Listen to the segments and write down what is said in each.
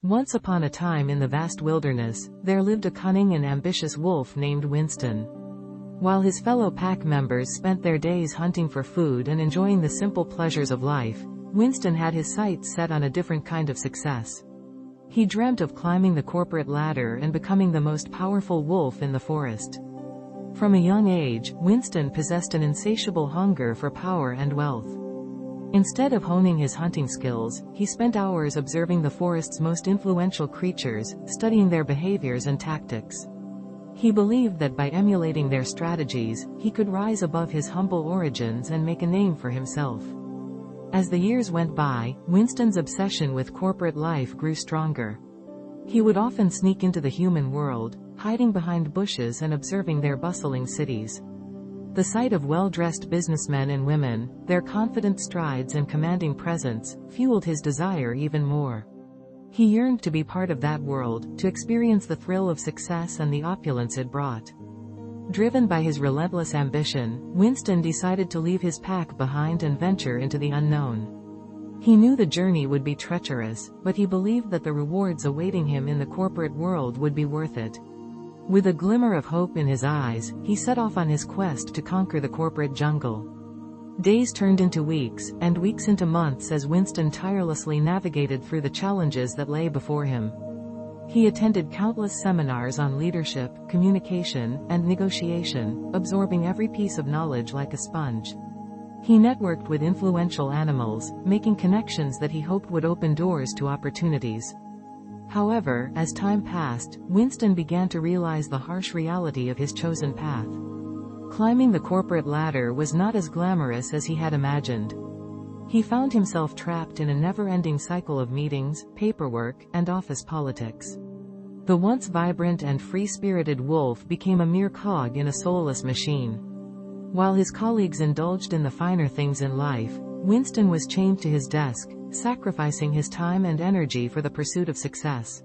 Once upon a time in the vast wilderness, there lived a cunning and ambitious wolf named Winston. While his fellow pack members spent their days hunting for food and enjoying the simple pleasures of life, Winston had his sights set on a different kind of success. He dreamt of climbing the corporate ladder and becoming the most powerful wolf in the forest. From a young age, Winston possessed an insatiable hunger for power and wealth. Instead of honing his hunting skills, he spent hours observing the forest's most influential creatures, studying their behaviors and tactics. He believed that by emulating their strategies, he could rise above his humble origins and make a name for himself. As the years went by, Winston's obsession with corporate life grew stronger. He would often sneak into the human world, hiding behind bushes and observing their bustling cities. The sight of well-dressed businessmen and women, their confident strides and commanding presence, fueled his desire even more. He yearned to be part of that world, to experience the thrill of success and the opulence it brought. Driven by his relentless ambition, Winston decided to leave his pack behind and venture into the unknown. He knew the journey would be treacherous, but he believed that the rewards awaiting him in the corporate world would be worth it. With a glimmer of hope in his eyes, he set off on his quest to conquer the corporate jungle. Days turned into weeks, and weeks into months as Winston tirelessly navigated through the challenges that lay before him. He attended countless seminars on leadership, communication, and negotiation, absorbing every piece of knowledge like a sponge. He networked with influential animals, making connections that he hoped would open doors to opportunities. However, as time passed, Winston began to realize the harsh reality of his chosen path. Climbing the corporate ladder was not as glamorous as he had imagined. He found himself trapped in a never-ending cycle of meetings, paperwork, and office politics. The once vibrant and free-spirited wolf became a mere cog in a soulless machine. While his colleagues indulged in the finer things in life, Winston was chained to his desk, sacrificing his time and energy for the pursuit of success.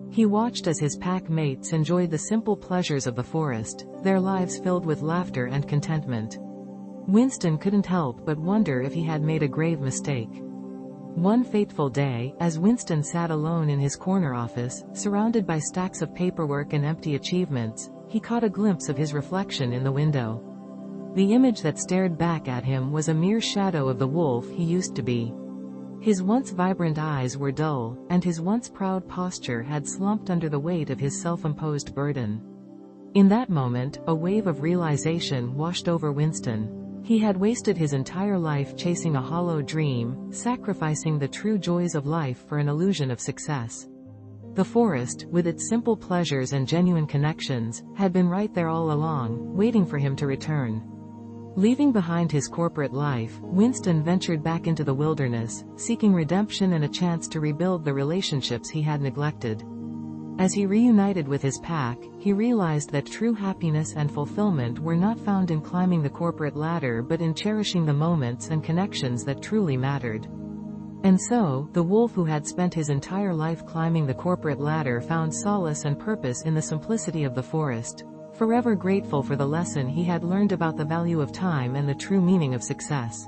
He watched as his pack mates enjoyed the simple pleasures of the forest, their lives filled with laughter and contentment. Winston couldn't help but wonder if he had made a grave mistake. One fateful day, as Winston sat alone in his corner office, surrounded by stacks of paperwork and empty achievements, he caught a glimpse of his reflection in the window. The image that stared back at him was a mere shadow of the wolf he used to be. His once vibrant eyes were dull, and his once proud posture had slumped under the weight of his self-imposed burden. In that moment, a wave of realization washed over Winston. He had wasted his entire life chasing a hollow dream, sacrificing the true joys of life for an illusion of success. The forest, with its simple pleasures and genuine connections, had been right there all along, waiting for him to return. Leaving behind his corporate life, Winston ventured back into the wilderness, seeking redemption and a chance to rebuild the relationships he had neglected. As he reunited with his pack, he realized that true happiness and fulfillment were not found in climbing the corporate ladder but in cherishing the moments and connections that truly mattered. And so, the wolf who had spent his entire life climbing the corporate ladder found solace and purpose in the simplicity of the forest, forever grateful for the lesson he had learned about the value of time and the true meaning of success.